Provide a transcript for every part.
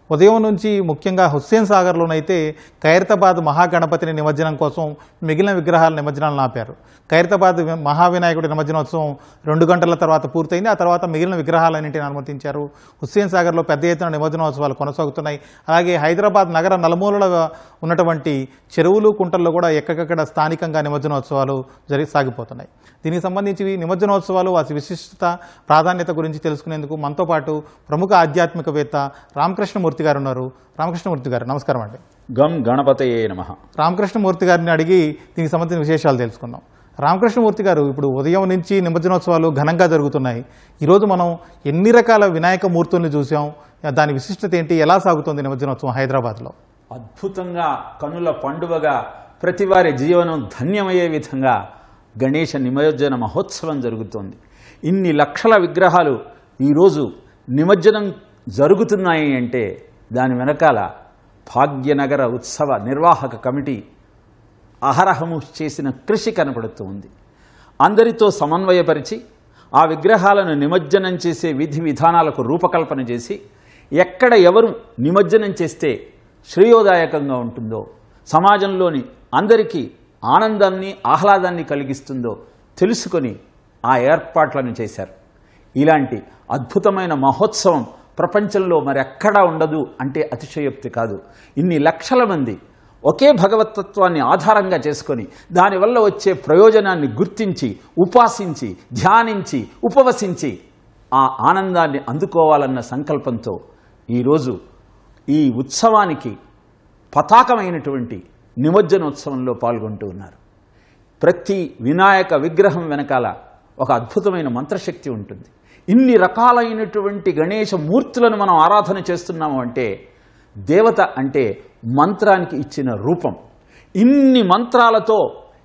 ఉదయం నుంచి ముఖ్యంగా హుస్సేన్ సాగర్లోనైతే ఖైరతాబాద్ మహాగణపతిని నిమజ్జనం కోసం మిగిలిన విగ్రహాల నిమజ్జనాలను ఆపారు. ఖైరతాబాద్ మహావినాయకుడి నిమజ్జనోత్సవం 2 గంటల తర్వాత పూర్తయింది. ఆ తర్వాత మిగిలిన విగ్రహాలన్నింటిని అనుమతించారు. హుస్సేన్ సాగర్లో పెద్ద ఎత్తున నిమజ్జనోత్సవాలు కొనసాగుతున్నాయి. అలాగే హైదరాబాద్ నగర నలుమూలల ఉన్నటువంటి చెరువులు, కుంటల్లో కూడా ఎక్కడికక్కడ స్థానికంగా నిమజ్జనోత్సవాలు సాగిపోతున్నాయి. దీనికి సంబంధించి నిమజ్జనోత్సవాలు వాటి విశిష్టత, ప్రాధాన్యత గురించి తెలుసుకునేందుకు మనతో పాటు ప్రముఖ ఆధ్యాత్మికవేత్త రామకృష్ణమూర్తి గారు ఉన్నారు. రామకృష్ణమూర్తి గారు నమస్కారం అండి. గం గణపతయే నమః. రామకృష్ణమూర్తి గారిని అడిగి దీనికి సంబంధించిన విశేషాలు తెలుసుకుందాం. రామకృష్ణమూర్తి గారు, ఇప్పుడు ఉదయం నుంచి నిమజ్జనోత్సవాలు ఘనంగా జరుగుతున్నాయి. ఈరోజు మనం ఎన్ని రకాల వినాయక మూర్తుల్ని చూసాం, దాని విశిష్టత ఏంటి, ఎలా సాగుతుంది నిమజ్జనోత్సవం హైదరాబాద్లో? అద్భుతంగా కనుల పండుగగా ప్రతివారి జీవనం ధన్యమయ్యే విధంగా గణేష నిమజ్జన మహోత్సవం జరుగుతోంది. ఇన్ని లక్షల విగ్రహాలు ఈరోజు నిమజ్జనం జరుగుతున్నాయి అంటే దాని వెనకాల భాగ్యనగర ఉత్సవ నిర్వాహక కమిటీ అహరహము చేసిన కృషి కనపడుతూ ఉంది. అందరితో సమన్వయపరిచి ఆ విగ్రహాలను నిమజ్జనం చేసే విధి విధానాలకు రూపకల్పన చేసి ఎక్కడ ఎవరు నిమజ్జనం చేస్తే శ్రేయోదాయకంగా ఉంటుందో, సమాజంలోని అందరికీ ఆనందాన్ని ఆహ్లాదాన్ని కలిగిస్తుందో తెలుసుకొని ఆ ఏర్పాట్లను చేశారు. ఇలాంటి అద్భుతమైన మహోత్సవం ప్రపంచంలో మరెక్కడా ఉండదు అంటే అతిశయోక్తి కాదు. ఇన్ని లక్షల మంది ఒకే భగవతత్వాన్ని ఆధారంగా చేసుకొని దానివల్ల వచ్చే ప్రయోజనాన్ని గుర్తించి, ఉపాసించి, ధ్యానించి, ఉపవసించి ఆ ఆనందాన్ని అందుకోవాలన్న సంకల్పంతో ఈరోజు ఈ ఉత్సవానికి పతాకమైనటువంటి నిమజ్జనోత్సవంలో పాల్గొంటూ ఉన్నారు. ప్రతి వినాయక విగ్రహం వెనకాల ఒక అద్భుతమైన మంత్రశక్తి ఉంటుంది. ఇన్ని రకాలైనటువంటి గణేష మూర్తులను మనం ఆరాధన చేస్తున్నాము అంటే దేవత అంటే మంత్రానికి ఇచ్చిన రూపం. ఇన్ని మంత్రాలతో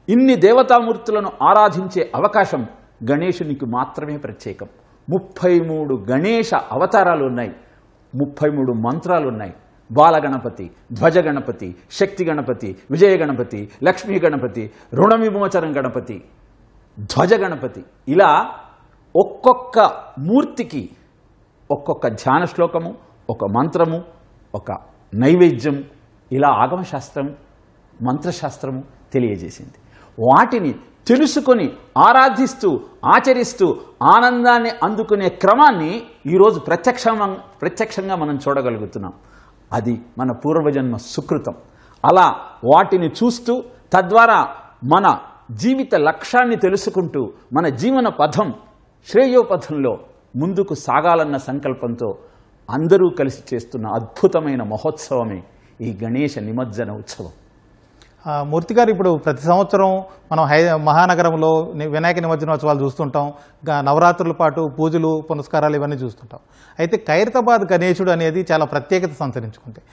ఇన్ని దేవతామూర్తులను ఆరాధించే అవకాశం గణేశునికి మాత్రమే ప్రత్యేకం. 33 గణేష అవతారాలు ఉన్నాయి, 33 మంత్రాలు ఉన్నాయి. బాలగణపతి, ధ్వజ గణపతి, శక్తి గణపతి, విజయ గణపతి, లక్ష్మీ గణపతి, రుణ విమోచనం గణపతి, ధ్వజ గణపతి. ఇలా ఒక్కొక్క మూర్తికి ఒక్కొక్క ధ్యాన శ్లోకము, ఒక మంత్రము, ఒక నైవేద్యం, ఇలా ఆగమశాస్త్రం, మంత్రశాస్త్రము తెలియజేసింది. వాటిని తెలుసుకొని ఆరాధిస్తూ ఆచరిస్తూ ఆనందాన్ని అందుకునే క్రమాన్ని ఈరోజు ప్రత్యక్షంగా మనం చూడగలుగుతున్నాం. అది మన పూర్వజన్మ సుకృతం. అలా వాటిని చూస్తూ తద్వారా మన జీవిత లక్ష్యాన్ని తెలుసుకుంటూ మన జీవన పథం శ్రేయోపథంలో ముందుకు సాగాలన్న సంకల్పంతో అందరూ కలిసి చేస్తున్న అద్భుతమైన మహోత్సవమే ఈ గణేష నిమజ్జన ఉత్సవం. మూర్తి గారు, ఇప్పుడు ప్రతి సంవత్సరం మనం మహానగరంలో వినాయక నిమజ్జనోత్సవాలు చూస్తుంటాం. నవరాత్రుల పాటు పూజలు, పునస్కారాలు ఇవన్నీ చూస్తుంటాం. అయితే ఖైరతాబాద్ గణేశుడు అనేది చాలా ప్రత్యేకత సంతరించుకుంటాయి.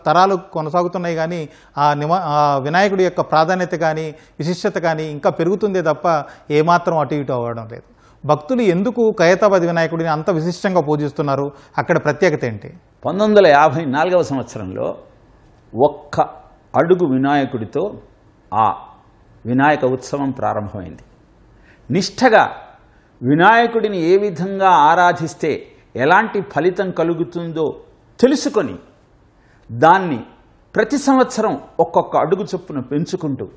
తరాలు కొనసాగుతున్నాయి, కానీ ఆ వినాయకుడి యొక్క ప్రాధాన్యత కానీ విశిష్టత కానీ ఇంకా పెరుగుతుందే తప్ప ఏమాత్రం అటు ఇటు అవ్వడం లేదు. భక్తులు ఎందుకు ఖైరతాబాద్ వినాయకుడిని అంత విశిష్టంగా పూజిస్తున్నారు? అక్కడ ప్రత్యేకత ఏంటి? 1954వ సంవత్సరంలో ఒక్క అడుగు వినాయకుడితో ఆ వినాయక ఉత్సవం ప్రారంభమైంది. నిష్ఠగా వినాయకుడిని ఏ విధంగా ఆరాధిస్తే ఎలాంటి ఫలితం కలుగుతుందో తెలుసుకొని దాన్ని ప్రతి సంవత్సరం ఒక్కొక్క అడుగు చొప్పున పెంచుకుంటూ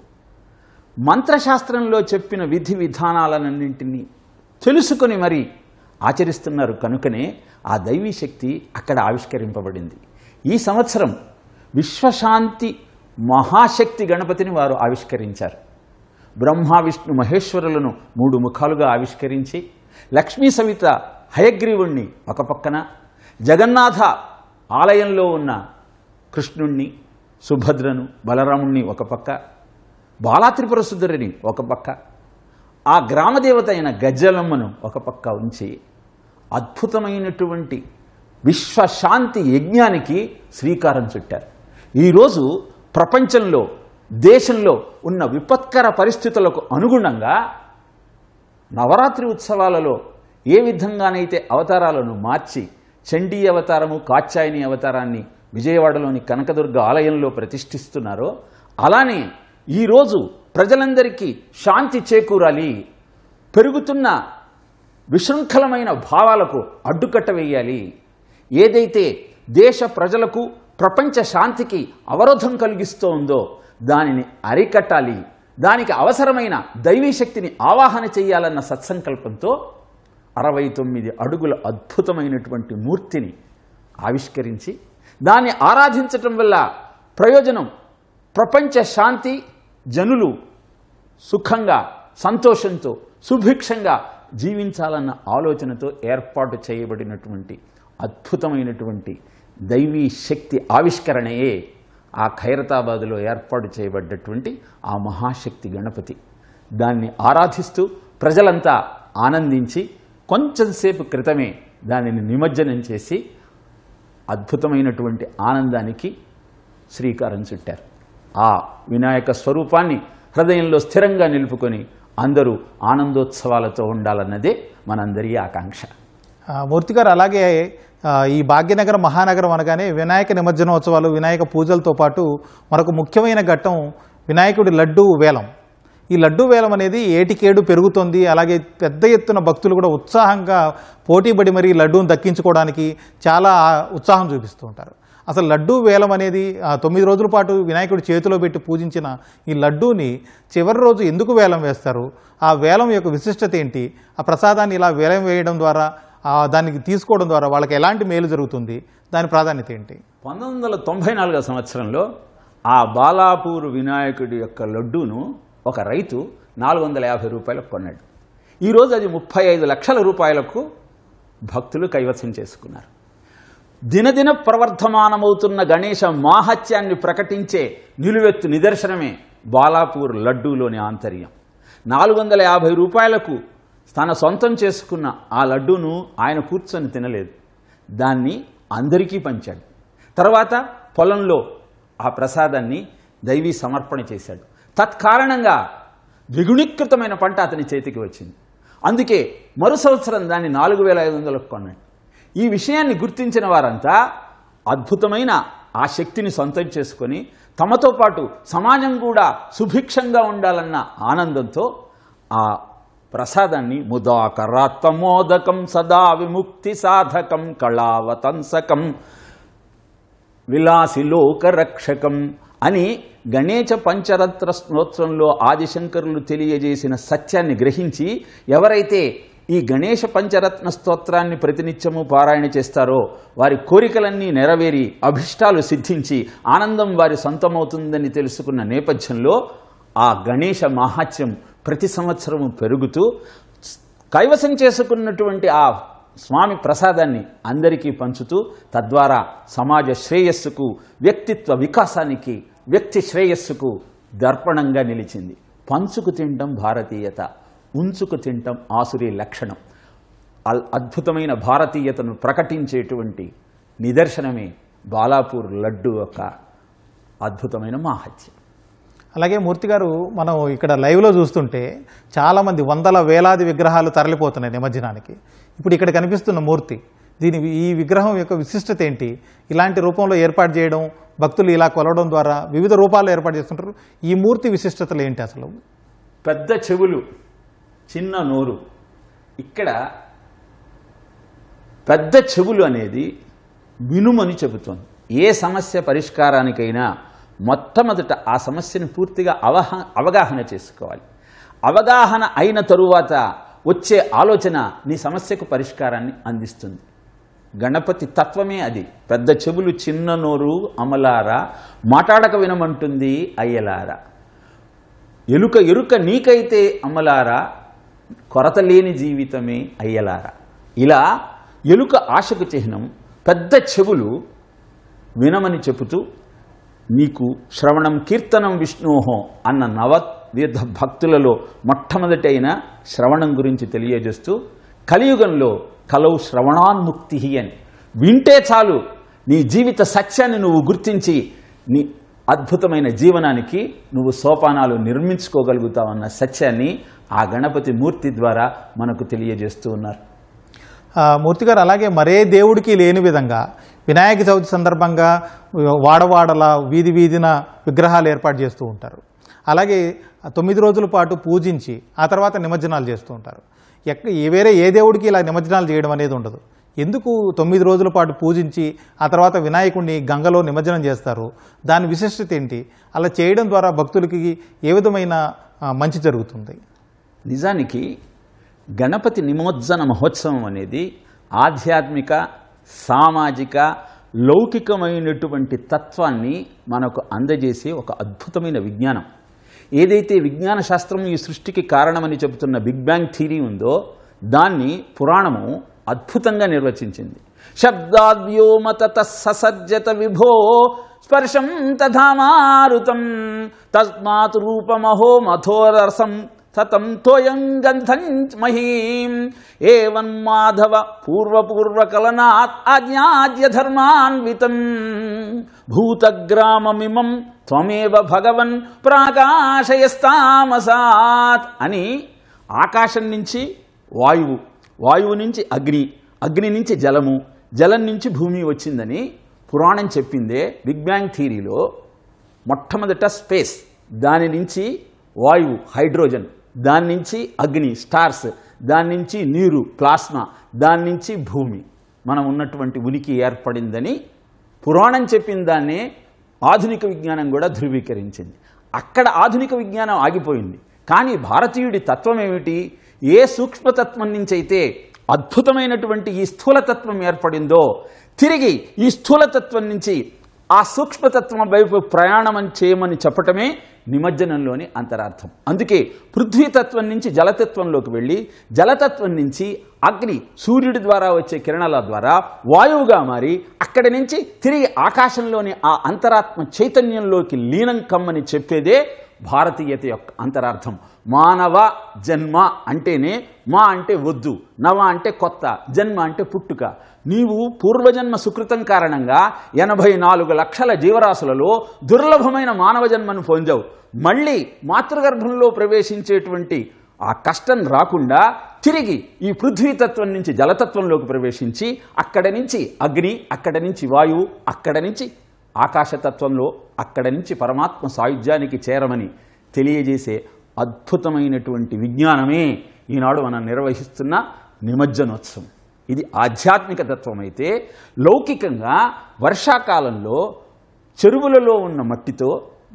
మంత్రశాస్త్రంలో చెప్పిన విధి విధానాలన్నింటినీ తెలుసుకొని మరి ఆచరిస్తున్నారు. కనుకనే ఆ దైవీ శక్తి అక్కడ ఆవిష్కరింపబడింది. ఈ సంవత్సరం విశ్వశాంతి మహాశక్తి గణపతిని వారు ఆవిష్కరించారు. బ్రహ్మ విష్ణు మహేశ్వరులను 3 ముఖాలుగా ఆవిష్కరించి లక్ష్మీ సవిత హయగ్రీవుణ్ణి ఒక పక్కన, జగన్నాథ ఆలయంలో ఉన్న కృష్ణుణ్ణి, సుభద్రను, బలరాముణ్ణి ఒక పక్క, బాలాత్రిపుర సుందరిని ఒక పక్క, ఆ గ్రామదేవత అయిన గజ్జలమ్మను ఒక పక్క ఉంచి అద్భుతమైనటువంటి విశ్వశాంతి యజ్ఞానికి శ్రీకారం చుట్టారు. ఈరోజు ప్రపంచంలో, దేశంలో ఉన్న విపత్కర పరిస్థితులకు అనుగుణంగా నవరాత్రి ఉత్సవాలలో ఏ విధంగానైతే అవతారాలను మార్చి చండీ అవతారము, కాత్యాయని అవతారాన్ని విజయవాడలోని కనకదుర్గ ఆలయంలో ప్రతిష్ఠిస్తున్నారో అలానే ఈరోజు ప్రజలందరికీ శాంతి చేకూరాలి, పెరుగుతున్న విశృంఖలమైన భావాలకు అడ్డుకట్ట వేయాలి, ఏదైతే దేశ ప్రజలకు ప్రపంచ శాంతికి అవరోధం కలిగిస్తూ ఉందో దానిని అరికట్టాలి, దానికి అవసరమైన దైవీ శక్తిని ఆవాహన చేయాలన్న సత్సంకల్పంతో 69 అడుగుల అద్భుతమైనటువంటి మూర్తిని ఆవిష్కరించి దాన్ని ఆరాధించటం వల్ల ప్రయోజనం ప్రపంచ శాంతి, జనులు సుఖంగా సంతోషంతో సుభిక్షంగా జీవించాలన్న ఆలోచనతో ఏర్పాటు చేయబడినటువంటి అద్భుతమైనటువంటి దైవీ శక్తి ఆవిష్కరణయే ఆ ఖైరతాబాదులో ఏర్పాటు చేయబడ్డటువంటి ఆ మహాశక్తి గణపతి. దాన్ని ఆరాధిస్తూ ప్రజలంతా ఆనందించి కొంచెంసేపు క్రితమే దానిని నిమజ్జనం చేసి అద్భుతమైనటువంటి ఆనందానికి శ్రీకారం చుట్టారు. ఆ వినాయక స్వరూపాన్ని హృదయంలో స్థిరంగా నిలుపుకొని అందరూ ఆనందోత్సవాలతో ఉండాలన్నదే మనందరి ఆకాంక్ష. మూర్తి గారు, అలాగే ఈ భాగ్యనగరం మహానగరం అనగానే వినాయక నిమజ్జనోత్సవాలు, వినాయక పూజలతో పాటు మరొక ముఖ్యమైన ఘట్టం వినాయకుడి లడ్డూ వేలం. ఈ లడ్డూ వేలం అనేది ఏటికేడు పెరుగుతోంది. అలాగే పెద్ద ఎత్తున భక్తులు కూడా ఉత్సాహంగా పోటీపడి మరీ లడ్డూను దక్కించుకోవడానికి చాలా ఉత్సాహం చూపిస్తూ ఉంటారు. అసలు లడ్డూ వేలం అనేది 9 రోజుల పాటు వినాయకుడి చేతిలో పెట్టి పూజించిన ఈ లడ్డూని చివరి రోజు ఎందుకు వేలం వేస్తారు? ఆ వేలం యొక్క విశిష్టత ఏంటి? ఆ ప్రసాదాన్ని ఇలా వేలం వేయడం ద్వారా, దానికి తీసుకోవడం ద్వారా వాళ్ళకి ఎలాంటి మేలు జరుగుతుంది? దాని ప్రాధాన్యత ఏంటి? 1994 సంవత్సరంలో ఆ బాలాపూర్ వినాయకుడి యొక్క లడ్డూను ఒక రైతు 450 రూపాయలకు కొన్నాడు. ఈరోజు అది 35 లక్షల రూపాయలకు భక్తులు కైవసం చేసుకున్నారు. దినదిన ప్రవర్ధమానమవుతున్న గణేశ మాహాత్యాన్ని ప్రకటించే నిలువెత్తు నిదర్శనమే బాలాపూర్ లడ్డూలోని ఆంతర్యం. 450 రూపాయలకు తన సొంతం చేసుకున్న ఆ లడ్డూను ఆయన కూర్చొని తినలేదు, దాన్ని అందరికీ పంచాడు. తర్వాత పొలంలో ఆ ప్రసాదాన్ని దైవీ సమర్పణ చేశాడు. తత్కారణంగా ద్విగుణీకృతమైన పంట అతని చేతికి వచ్చింది. అందుకే మరు సంవత్సరం దాన్ని 4500కు కొన్నాడు. ఈ విషయాన్ని గుర్తించిన వారంతా అద్భుతమైన ఆ శక్తిని సొంతం చేసుకొని తమతో పాటు సమాజం కూడా సుభిక్షంగా ఉండాలన్న ఆనందంతో ఆ ప్రసాదాన్ని ముదాకరాత్మోదకం సదా విముక్తి సాధకం కళావతంసకం విలాసిలోకరక్షకం అని గణేశ పంచరత్న స్తోత్రంలో ఆదిశంకరులు తెలియజేసిన సత్యాన్ని గ్రహించి ఎవరైతే ఈ గణేశ పంచరత్న స్తోత్రాన్ని ప్రతినిత్యము పారాయణ చేస్తారో వారి కోరికలన్నీ నెరవేరి అభిష్టాలు సిద్ధించి ఆనందం వారి సొంతమవుతుందని తెలుసుకున్న నేపథ్యంలో ఆ గణేశ మహాత్యం ప్రతి సంవత్సరము పెరుగుతూ కైవసం చేసుకున్నటువంటి ఆ స్వామి ప్రసాదాన్ని అందరికీ పంచుతూ తద్వారా సమాజ శ్రేయస్సుకు, వ్యక్తిత్వ వికాసానికి, వ్యక్తి శ్రేయస్సుకు దర్పణంగా నిలిచింది. పంచుకు తినడం భారతీయత, ఉంచుకు తినటం ఆసురీ లక్షణం. అద్భుతమైన భారతీయతను ప్రకటించేటువంటి నిదర్శనమే బాలాపూర్ లడ్డు యొక్క అద్భుతమైన మాహాత్యం. అలాగే మూర్తి గారు, మనం ఇక్కడ లైవ్లో చూస్తుంటే చాలామంది వందల వేలాది విగ్రహాలు తరలిపోతున్నాయి నిమజ్జనానికి. ఇప్పుడు ఇక్కడ కనిపిస్తున్న మూర్తి, ఈ విగ్రహం యొక్క విశిష్టత ఏంటి? ఇలాంటి రూపంలో ఏర్పాటు చేయడం, భక్తులు ఇలా కొలవడం ద్వారా వివిధ రూపాల్లో ఏర్పాటు చేస్తుంటారు. ఈ మూర్తి విశిష్టతలు ఏంటి అసలు? పెద్ద చెవులు, చిన్న నోరు. ఇక్కడ పెద్ద చెవులు అనేది వినుమని చెబుతోంది. ఏ సమస్య పరిష్కారానికైనా మొట్టమొదట ఆ సమస్యను పూర్తిగా అవగాహన చేసుకోవాలి. అవగాహన అయిన తరువాత వచ్చే ఆలోచన నీ సమస్యకు పరిష్కారాన్ని అందిస్తుంది. గణపతి తత్వమే అది. పెద్ద చెవులు, చిన్న నోరు అమలారా, మాట్లాడక వినమంటుంది అయ్యలారా. ఎరుక నీకైతే అమలారా, కొరత లేని జీవితమే అయ్యలారా. ఇలా ఎలుక ఆశకు చిహ్నం, పెద్ద చెవులు వినమని చెబుతూ నీకు శ్రవణం కీర్తనం విష్ణోహో అన్న నవవిధ భక్తులలో మొట్టమొదటైన శ్రవణం గురించి తెలియజేస్తూ కలియుగంలో కలౌ శ్రవణాన్ముక్తి అని, వింటే చాలు నీ జీవిత సత్యాన్ని నువ్వు గుర్తించి నీ అద్భుతమైన జీవనానికి నువ్వు సోపానాలు నిర్మించుకోగలుగుతావన్న సత్యాన్ని ఆ గణపతి మూర్తి ద్వారా మనకు తెలియజేస్తూ ఉన్నారు. మూర్తి గారు, అలాగే మరే దేవుడికి లేని విధంగా వినాయక చవితి సందర్భంగా వాడవాడల వీధి వీధిన విగ్రహాలు ఏర్పాటు చేస్తూ ఉంటారు. అలాగే 9 రోజుల పాటు పూజించి ఆ తర్వాత నిమజ్జనాలు చేస్తూ ఉంటారు. వేరే ఏ దేవుడికి ఇలా నిమజ్జనాలు చేయడం అనేది ఉండదు. ఎందుకు 9 రోజుల పాటు పూజించి ఆ తర్వాత వినాయకుడిని గంగలో నిమజ్జనం చేస్తారు? దాని విశిష్టత ఏంటి? అలా చేయడం ద్వారా భక్తులకి ఏ విధమైన మంచి జరుగుతుంది? నిజానికి గణపతి నిమజ్జన మహోత్సవం అనేది ఆధ్యాత్మిక, సామాజిక, లౌకికమైనటువంటి తత్వాన్ని మనకు అందజేసే ఒక అద్భుతమైన విజ్ఞానం. ఏదైతే విజ్ఞాన శాస్త్రం ఈ సృష్టికి కారణమని చెబుతున్న బిగ్ బ్యాంగ్ థియరీ ఉందో దాన్ని పురాణము అద్భుతంగా నిర్వచించింది. శబ్దాద్వ్యోమత ససర్జత విభో స్పర్శం తథా మారుతం తస్మాత్ రూపమహో మథోరసం సతం తోయం గంధం మహీం ఏవం మాధవ పూర్వపూర్వకలనాత్ ఆజ్ఞాద్య ధర్మాన్వితం భూతగ్రామమిమం త్వమేవ భగవన్ ప్రాకాశయస్తామసాత్ అని ఆకాశం నుంచి వాయువు, వాయువు నుంచి అగ్ని, అగ్ని నుంచి జలము, జలం నుంచి భూమి వచ్చిందని పురాణం చెప్పిందే. బిగ్ బ్యాంగ్ థియరీలో మొట్టమొదట స్పేస్, దాని నుంచి వాయువు హైడ్రోజన్, దాని నుంచి అగ్ని స్టార్స్, దాని నుంచి నీరు ప్లాస్మా, దాని నుంచి భూమి మనం ఉన్నటువంటి ఉనికి ఏర్పడిందని పురాణం చెప్పిన దాన్నే ఆధునిక విజ్ఞానం కూడా ధృవీకరించింది. అక్కడ ఆధునిక విజ్ఞానం ఆగిపోయింది. కానీ భారతీయుడి తత్వం ఏమిటి? ఏ సూక్ష్మతత్వం నుంచి అయితే అద్భుతమైనటువంటి ఈ స్థూలతత్వం ఏర్పడిందో తిరిగి ఈ స్థూలతత్వం నుంచి ఆ సూక్ష్మతత్వం వైపు ప్రయాణం చేయమని చెప్పటమే నిమజ్జనంలోని అంతరార్థం. అందుకే పృథ్వీతత్వం నుంచి జలతత్వంలోకి వెళ్ళి, జలతత్వం నుంచి అగ్ని సూర్యుడి ద్వారా వచ్చే కిరణాల ద్వారా వాయువుగా మారి, అక్కడి నుంచి తిరిగి ఆకాశంలోని ఆ అంతరాత్మ చైతన్యంలోకి లీనం కమ్మని చెప్పేదే భారతీయత యొక్క అంతరార్థం. మానవ జన్మ అంటేనే మా అంటే వద్దు, నవ అంటే కొత్త, జన్మ అంటే పుట్టుక. నీవు పూర్వజన్మ సుకృతం కారణంగా 84 లక్షల జీవరాశులలో దుర్లభమైన మానవ జన్మను పొందావు. మళ్ళీ మాతృగర్భంలో ప్రవేశించేటువంటి ఆ కష్టం రాకుండా తిరిగి ఈ పృథ్వీతత్వం నుంచి జలతత్వంలోకి ప్రవేశించి, అక్కడి నుంచి అగ్ని, అక్కడి నుంచి వాయువు, అక్కడి నుంచి ఆకాశతత్వంలో, అక్కడి నుంచి పరమాత్మ సాయుధ్యానికి చేరమని తెలియజేసే అద్భుతమైనటువంటి విజ్ఞానమే ఈనాడు మనం నిర్వహిస్తున్న నిమజ్జనోత్సవం. ఇది ఆధ్యాత్మిక తత్వం అయితే, లౌకికంగా వర్షాకాలంలో చెరువులలో ఉన్న మట్టితో,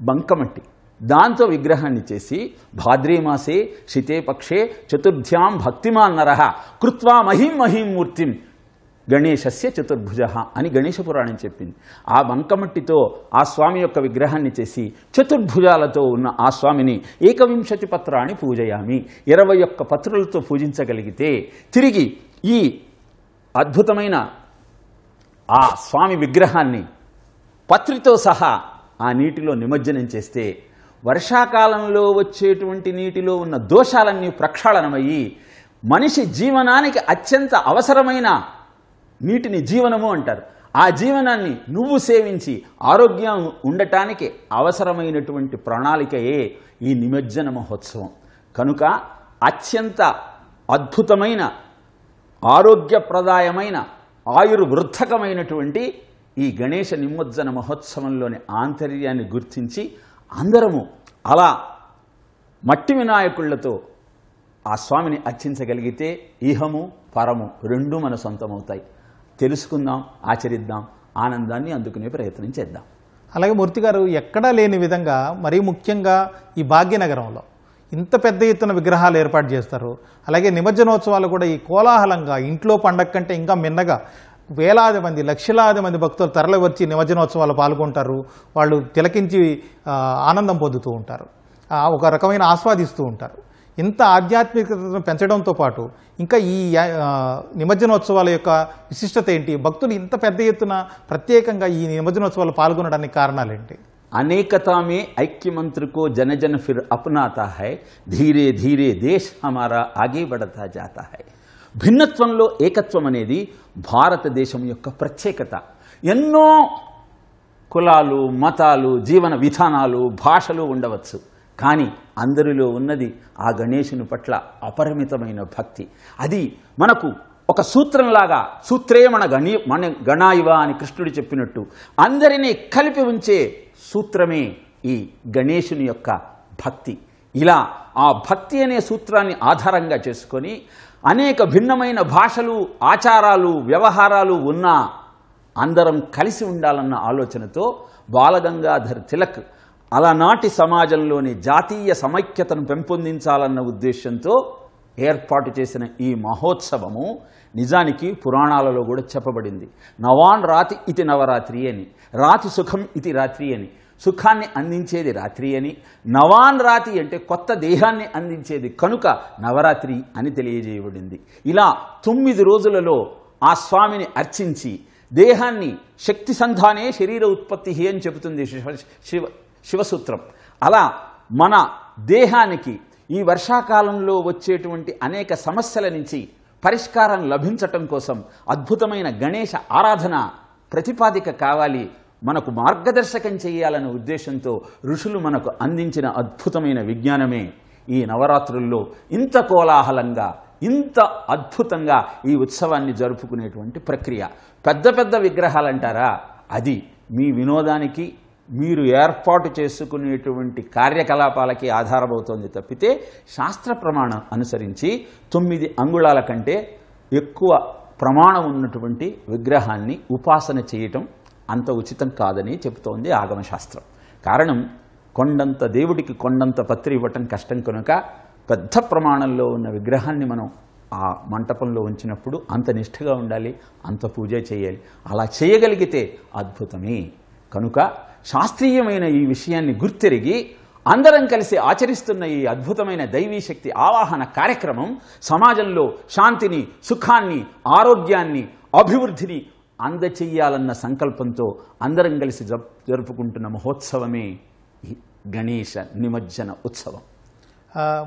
బంకమట్టి, దాంతో విగ్రహాన్ని చేసి భాద్రీమాసే శితే పక్షే చతుర్థ్యాం భక్తిమాన్ నరః కృత్వా మహీం మహీం మూర్తిం గణేశస్య చతుర్భుజ అని గణేశ పురాణం చెప్పింది. ఆ బంకమట్టితో ఆ స్వామి యొక్క విగ్రహాన్ని చేసి చతుర్భుజాలతో ఉన్న ఆ స్వామిని 21 పత్రాన్ని పూజయామి, 21 పత్రులతో పూజించగలిగితే తిరిగి ఈ అద్భుతమైన ఆ స్వామి విగ్రహాన్ని పత్రితో సహా ఆ నీటిలో నిమజ్జనం చేస్తే వర్షాకాలంలో వచ్చేటువంటి నీటిలో ఉన్న దోషాలన్నీ ప్రక్షాళనమయ్యి మనిషి జీవనానికి అత్యంత అవసరమైన నీటిని జీవనము అంటారు. ఆ జీవనాన్ని నువ్వు సేవించి ఆరోగ్యం ఉండటానికి అవసరమైనటువంటి ప్రణాళికయే ఈ నిమజ్జన మహోత్సవం. కనుక అత్యంత అద్భుతమైన ఆరోగ్యప్రదాయమైన ఆయుర్వృద్ధకమైనటువంటి ఈ గణేష నిమజ్జన మహోత్సవంలోని ఆంతర్యాన్ని గుర్తించి అందరము అలా మట్టి వినాయకుళ్లతో ఆ స్వామిని అర్చించగలిగితే ఇహము పరము రెండూ మన సొంతమవుతాయి. తెలుసుకుందాం, ఆచరిద్దాం, ఆనందాన్ని అందుకునే ప్రయత్నం చేద్దాం. అలాగే మూర్తి గారు, ఎక్కడా లేని విధంగా మరీ ముఖ్యంగా ఈ భాగ్యనగరంలో ఇంత పెద్ద ఎత్తున విగ్రహాలు ఏర్పాటు చేస్తారు. అలాగే నిమజ్జనోత్సవాలు కూడా ఈ కోలాహలంగా ఇంట్లో పండగ కంటే ఇంకా మిన్నగా వేలాది మంది, లక్షలాది మంది భక్తులు తరలి వచ్చి నిమజ్జనోత్సవాలు పాల్గొంటారు. వాళ్ళు తిలకించి ఆనందం పొందుతూ ఉంటారు, ఒక రకమైన ఆస్వాదిస్తూ ఉంటారు. ఇంత ఆధ్యాత్మికతను పెంచడంతో పాటు ఇంకా ఈ నిమజ్జనోత్సవాల యొక్క విశిష్టత ఏంటి? భక్తులు ఇంత పెద్ద ఎత్తున ప్రత్యేకంగా ఈ నిమజ్జనోత్సవాలు పాల్గొనడానికి కారణాలేంటి? अनेकता में ऐक्य मंत्र को जन जन फिर अपनाता है, धीरे धीरे देश हमारा आगे बढ़ता जाता है. భిన్నత్వంలో ఏకత్వం అనేది భారతదేశం యొక్క ప్రత్యేకత. ఎన్నో కులాలు, మతాలు, జీవన విధానాలు, భాషలు ఉండవచ్చు, కానీ అందరిలో ఉన్నది ఆ గణేశుని పట్ల అపరిమితమైన భక్తి. అది మనకు ఒక సూత్రంలాగా, సూత్రే మన గణాయివ అని కృష్ణుడు చెప్పినట్టు అందరినీ కలిపి ఉంచే సూత్రమే ఈ గణేశుని యొక్క భక్తి. ఇలా ఆ భక్తి అనే సూత్రాన్ని ఆధారంగా చేసుకొని అనేక భిన్నమైన భాషలు, ఆచారాలు, వ్యవహారాలు ఉన్నా అందరం కలిసి ఉండాలన్న ఆలోచనతో బాలగంగాధర్ తిలక్ అలనాటి సమాజంలోని జాతీయ సమైక్యతను పెంపొందించాలన్న ఉద్దేశంతో ఏర్పాటు చేసిన ఈ మహోత్సవము నిజానికి పురాణాలలో కూడా చెప్పబడింది. నవాన్ రాతి ఇది నవరాత్రి అని, రాతి సుఖం ఇది రాత్రి అని, సుఖాన్ని అందించేది రాత్రి అని, నవాన్ రాతి అంటే కొత్త దేహాన్ని అందించేది కనుక నవరాత్రి అని తెలియజేయబడింది. ఇలా 9 రోజులలో ఆ స్వామిని అర్చించి దేహాన్ని శక్తి సంధానే శరీర ఉత్పత్తి అని చెబుతుంది శివసూత్రం. అలా మన దేహానికి ఈ వర్షాకాలంలో వచ్చేటువంటి అనేక సమస్యల నుంచి పరిష్కారం లభించటం కోసం అద్భుతమైన గణేశ ఆరాధన ప్రతిపాదిక కావాలి, మనకు మార్గదర్శకం చేయాలనే ఉద్దేశంతో ఋషులు మనకు అందించిన అద్భుతమైన విజ్ఞానమే ఈ నవరాత్రుల్లో ఇంత కోలాహలంగా, ఇంత అద్భుతంగా ఈ ఉత్సవాన్ని జరుపుకునేటువంటి ప్రక్రియ. పెద్ద పెద్ద విగ్రహాలంటారా, అది మీ వినోదానికి మీరు ఏర్పాటు చేసుకునేటువంటి కార్యకలాపాలకి ఆధారమవుతోంది తప్పితే శాస్త్ర ప్రమాణం అనుసరించి 9 అంగుళాల కంటే ఎక్కువ ప్రమాణం ఉన్నటువంటి విగ్రహాన్ని ఉపాసన చేయటం అంత ఉచితం కాదని చెబుతోంది ఆగమశాస్త్రం. కారణం, కొండంత దేవుడికి కొండంత పత్రి ఇవ్వటం కష్టం కనుక పెద్ద ప్రమాణంలో ఉన్న విగ్రహాన్ని మనం ఆ మంటపంలో ఉంచినప్పుడు అంత నిష్ఠగా ఉండాలి, అంత పూజ చేయాలి. అలా చేయగలిగితే అద్భుతమే. కనుక శాస్త్రీయమైన ఈ విషయాన్ని గుర్తెరిగి అందరం కలిసి ఆచరిస్తున్న ఈ అద్భుతమైన దైవీ శక్తి ఆవాహన కార్యక్రమం సమాజంలో శాంతిని, సుఖాన్ని, ఆరోగ్యాన్ని, అభివృద్ధిని అందచెయ్యాలన్న సంకల్పంతో అందరం కలిసి జరుపుకుంటున్న మహోత్సవమే ఈ గణేశ నిమజ్జన ఉత్సవం.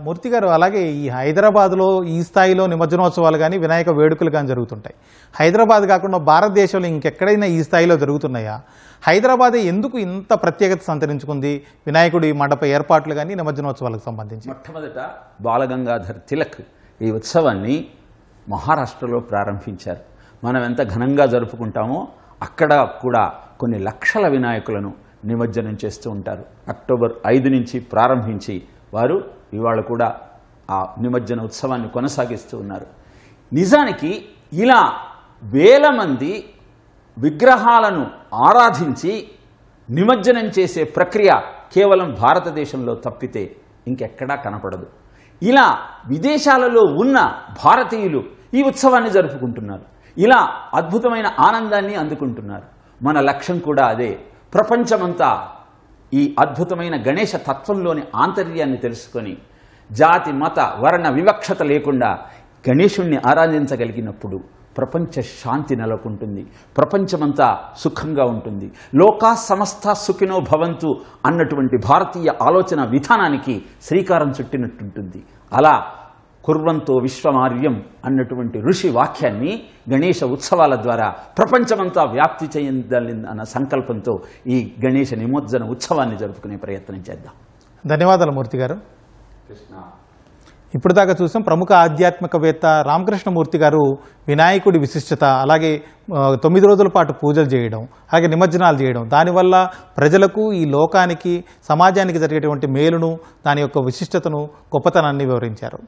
మూర్తి గారు, అలాగే ఈ హైదరాబాద్లో ఈ స్థాయిలో నిమజ్జనోత్సవాలు కానీ వినాయక వేడుకలు కానీ జరుగుతుంటాయి. హైదరాబాద్ కాకుండా భారతదేశంలో ఇంకెక్కడైనా ఈ స్థాయిలో జరుగుతున్నాయా? హైదరాబాదే ఎందుకు ఇంత ప్రత్యేకత సంతరించుకుంది వినాయకుడి మండప ఏర్పాట్లు కానీ నిమజ్జనోత్సవాలకు సంబంధించి? మొట్టమొదట బాలగంగాధర్ తిలక్ ఈ ఉత్సవాన్ని మహారాష్ట్రలో ప్రారంభించారు. మనం ఎంత ఘనంగా జరుపుకుంటామో అక్కడ కూడా కొన్ని లక్షల వినాయకులను నిమజ్జనం చేస్తూ ఉంటారు. అక్టోబర్ 5 నుంచి ప్రారంభించి వారు ఇవాళ కూడా ఆ నిమజ్జన ఉత్సవాన్ని కొనసాగిస్తూ ఉన్నారు. నిజానికి ఇలా వేల మంది విగ్రహాలను ఆరాధించి నిమజ్జనం చేసే ప్రక్రియ కేవలం భారతదేశంలో తప్పితే ఇంకెక్కడా కనపడదు. ఇలా విదేశాలలో ఉన్న భారతీయులు ఈ ఉత్సవాన్ని జరుపుకుంటున్నారు. ఇలా అద్భుతమైన ఆనందాన్ని అందుకుంటున్నారు. మన లక్ష్యం కూడా అదే. ప్రపంచమంతా ఈ అద్భుతమైన గణేశ తత్వంలోని ఆంతర్యాన్ని తెలుసుకొని జాతి, మత, వర్ణ వివక్షత లేకుండా గణేశుణ్ణి ఆరాధించగలిగినప్పుడు ప్రపంచ శాంతి నెలకొంటుంది, ప్రపంచమంతా సుఖంగా ఉంటుంది. లోకా సమస్త సుఖినో భవంతు అన్నటువంటి భారతీయ ఆలోచన విధానానికి శ్రీకారం చుట్టినట్టుంటుంది. అలా కుర్వంతో విశ్వమార్యం అన్నటువంటి ఋషి వాక్యాన్ని గణేశ ఉత్సవాల ద్వారా ప్రపంచమంతా వ్యాప్తి చెందాలన్న సంకల్పంతో ఈ గణేశ నిమజ్జన ఉత్సవాన్ని జరుపుకునే ప్రయత్నం చేద్దాం. ధన్యవాదాలు మూర్తి గారు. ఇప్పుడు దాకా చూసాం ప్రముఖ ఆధ్యాత్మికవేత్త రామకృష్ణమూర్తి గారు వినాయకుడి విశిష్టత, అలాగే 9 రోజుల పాటు పూజలు చేయడం, అలాగే నిమజ్జనాలు చేయడం, దానివల్ల ప్రజలకు, ఈ లోకానికి, సమాజానికి జరిగేటువంటి మేలును, దాని యొక్క విశిష్టతను, గొప్పతనాన్ని వివరించారు.